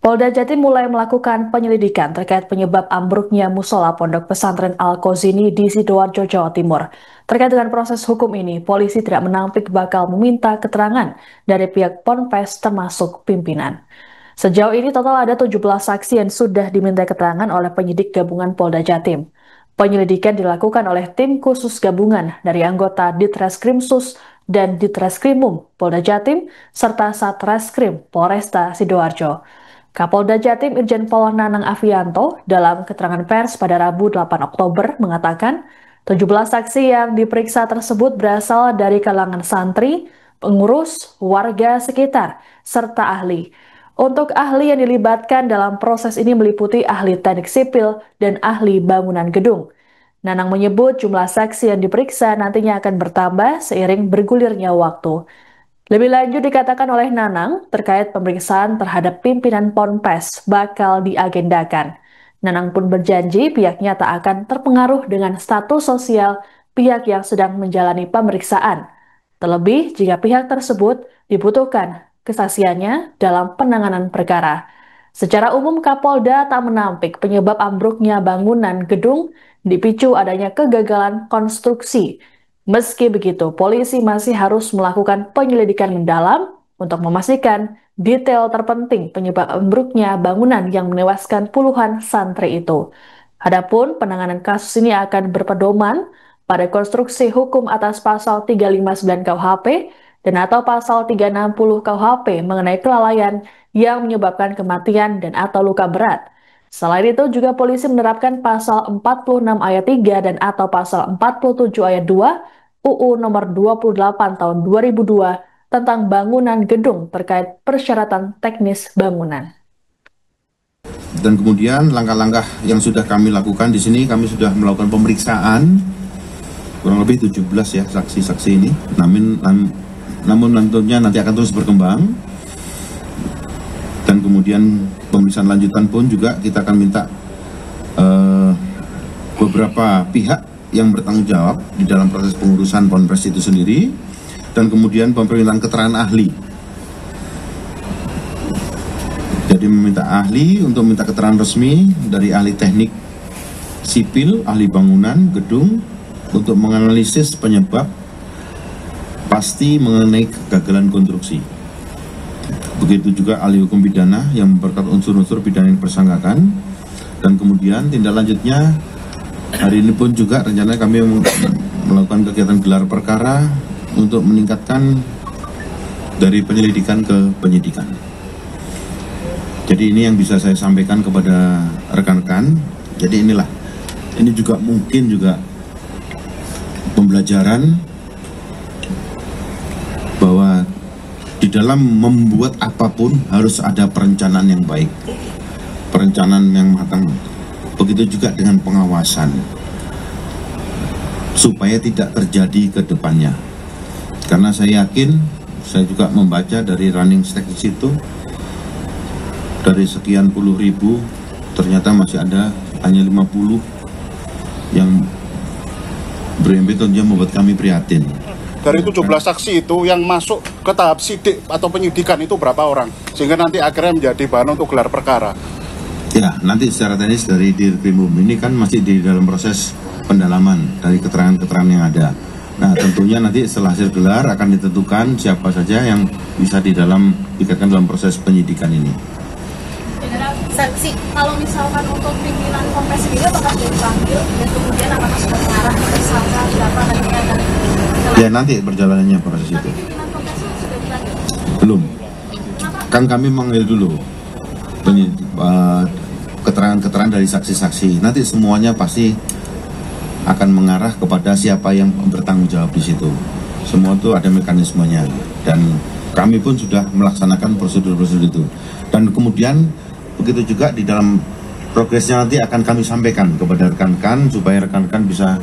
Polda Jatim mulai melakukan penyelidikan terkait penyebab ambruknya musola Pondok Pesantren Al-Kozini di Sidoarjo, Jawa Timur. Terkait dengan proses hukum ini, polisi tidak menampik bakal meminta keterangan dari pihak Ponpes termasuk pimpinan. Sejauh ini total ada 17 saksi yang sudah diminta keterangan oleh penyidik gabungan Polda Jatim. Penyelidikan dilakukan oleh tim khusus gabungan dari anggota Ditreskrimsus dan Ditreskrimum Polda Jatim serta Satreskrim Polresta Sidoarjo. Kapolda Jatim Irjen Pol Nanang Afianto dalam keterangan pers pada Rabu 8 Oktober mengatakan 17 saksi yang diperiksa tersebut berasal dari kalangan santri, pengurus, warga sekitar, serta ahli. Untuk ahli yang dilibatkan dalam proses ini meliputi ahli teknik sipil dan ahli bangunan gedung. Nanang menyebut jumlah saksi yang diperiksa nantinya akan bertambah seiring bergulirnya waktu. Lebih lanjut dikatakan oleh Nanang terkait pemeriksaan terhadap pimpinan Ponpes bakal diagendakan. Nanang pun berjanji pihaknya tak akan terpengaruh dengan status sosial pihak yang sedang menjalani pemeriksaan. Terlebih jika pihak tersebut dibutuhkan kesaksiannya dalam penanganan perkara. Secara umum Kapolda tak menampik penyebab ambruknya bangunan gedung dipicu adanya kegagalan konstruksi. Meski begitu, polisi masih harus melakukan penyelidikan mendalam untuk memastikan detail terpenting penyebab ambruknya bangunan yang menewaskan puluhan santri itu. Adapun penanganan kasus ini akan berpedoman pada konstruksi hukum atas pasal 359 KUHP dan atau pasal 360 KUHP mengenai kelalaian yang menyebabkan kematian dan atau luka berat. Selain itu juga polisi menerapkan pasal 46 ayat 3 dan atau pasal 47 ayat 2 UU nomor 28 tahun 2002 tentang bangunan gedung terkait persyaratan teknis bangunan. Dan kemudian langkah-langkah yang sudah kami lakukan di sini, kami sudah melakukan pemeriksaan kurang lebih 17 ya saksi-saksi ini. Namun tentunya nanti akan terus berkembang. Dan kemudian pemeriksaan lanjutan pun juga kita akan minta beberapa pihak yang bertanggung jawab di dalam proses pengurusan Ponpes itu sendiri, dan kemudian permintaan keterangan ahli. Jadi meminta ahli untuk minta keterangan resmi dari ahli teknik sipil, ahli bangunan, gedung, untuk menganalisis penyebab pasti mengenai kegagalan konstruksi. Begitu juga ahli hukum pidana yang memperkuat unsur-unsur pidana yang dipersangkakan, dan kemudian tindak lanjutnya hari ini pun juga rencana kami melakukan kegiatan gelar perkara untuk meningkatkan dari penyelidikan ke penyidikan. Jadi ini yang bisa saya sampaikan kepada rekan-rekan. Jadi ini juga mungkin juga pembelajaran bahwa di dalam membuat apapun harus ada perencanaan yang baik, perencanaan yang matang. Begitu juga dengan pengawasan, supaya tidak terjadi ke depannya. Karena saya yakin, saya juga membaca dari running stack itu, dari sekian puluh ribu, ternyata masih ada hanya 50 yang berimpi, tentunya membuat kami prihatin. Dari 17 saksi itu yang masuk ke tahap sidik atau penyidikan itu berapa orang? Sehingga nanti akhirnya menjadi bahan untuk gelar perkara. Ya, nanti secara teknis dari Dirkrimum ini kan masih di dalam proses pendalaman dari keterangan-keterangan yang ada. Nah, tentunya nanti setelah hasil gelar akan ditentukan siapa saja yang bisa dikatakan dalam proses penyidikan ini. Saksi, kalau misalkan untuk pimpinan Ponpes sendiri apakah sudah dipanggil dan kemudian apakah sudah mengarah ke tersangka berapa nantinya akan? Ya, nanti perjalanannya proses itu. Pimpinan Ponpes sudah dipanggil? Belum. Kan kami manggil dulu keterangan-keterangan dari saksi-saksi. Nanti semuanya pasti akan mengarah kepada siapa yang bertanggung jawab di situ. Semua itu ada mekanismenya, dan kami pun sudah melaksanakan prosedur-prosedur itu. Dan kemudian begitu juga di dalam progresnya nanti akan kami sampaikan kepada rekan-rekan supaya rekan-rekan bisa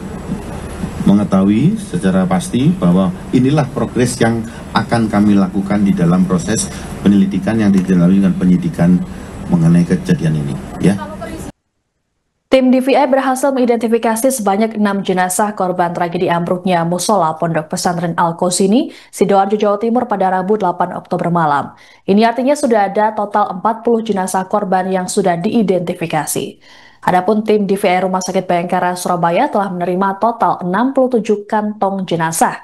mengetahui secara pasti bahwa inilah progres yang akan kami lakukan di dalam proses penyelidikan yang dijalani dengan penyidikan mengenai kejadian ini, ya. Tim DVI berhasil mengidentifikasi sebanyak 6 jenazah korban tragedi ambruknya musola Pondok Pesantren Al-Qazini, Sidoarjo, Jawa Timur pada Rabu 8 Oktober malam. Ini artinya sudah ada total 40 jenazah korban yang sudah diidentifikasi. Adapun tim DVI Rumah Sakit Bayangkara Surabaya telah menerima total 67 kantong jenazah.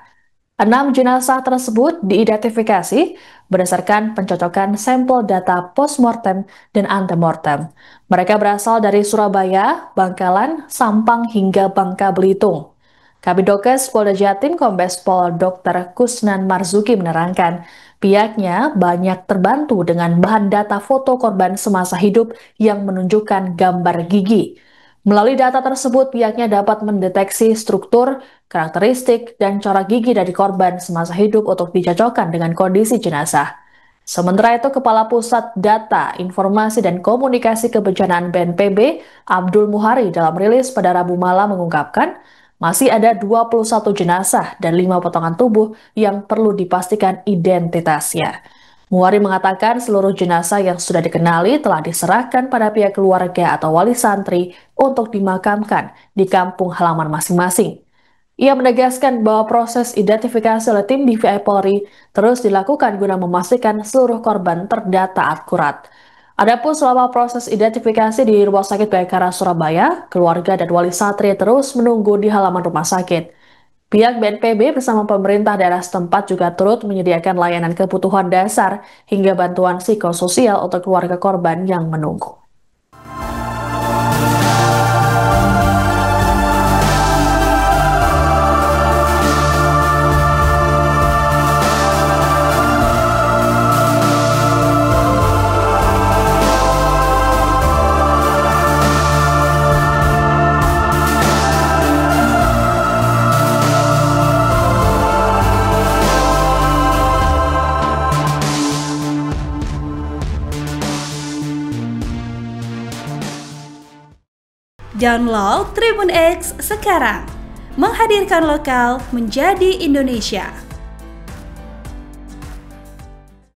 6 jenazah tersebut diidentifikasi berdasarkan pencocokan sampel data postmortem dan antemortem. Mereka berasal dari Surabaya, Bangkalan, Sampang hingga Bangka Belitung. Kabidokes Polda Jatim Kombes Pol Dr. Kusnan Marzuki menerangkan, pihaknya banyak terbantu dengan bahan data foto korban semasa hidup yang menunjukkan gambar gigi. Melalui data tersebut, pihaknya dapat mendeteksi struktur, karakteristik, dan corak gigi dari korban semasa hidup untuk dicocokkan dengan kondisi jenazah. Sementara itu, Kepala Pusat Data, Informasi, dan Komunikasi Kebencanaan BNPB, Abdul Muhari, dalam rilis pada Rabu malam mengungkapkan, masih ada 21 jenazah dan 5 potongan tubuh yang perlu dipastikan identitasnya. Muhari mengatakan seluruh jenazah yang sudah dikenali telah diserahkan pada pihak keluarga atau wali santri untuk dimakamkan di kampung halaman masing-masing. Ia menegaskan bahwa proses identifikasi oleh tim DVI Polri terus dilakukan guna memastikan seluruh korban terdata akurat. Adapun selama proses identifikasi di Rumah Sakit Bayangkara Surabaya, keluarga dan wali santri terus menunggu di halaman rumah sakit. Pihak BNPB bersama pemerintah daerah setempat juga turut menyediakan layanan kebutuhan dasar hingga bantuan psikososial untuk keluarga korban yang menunggu. Download Tribun X sekarang, menghadirkan lokal menjadi Indonesia.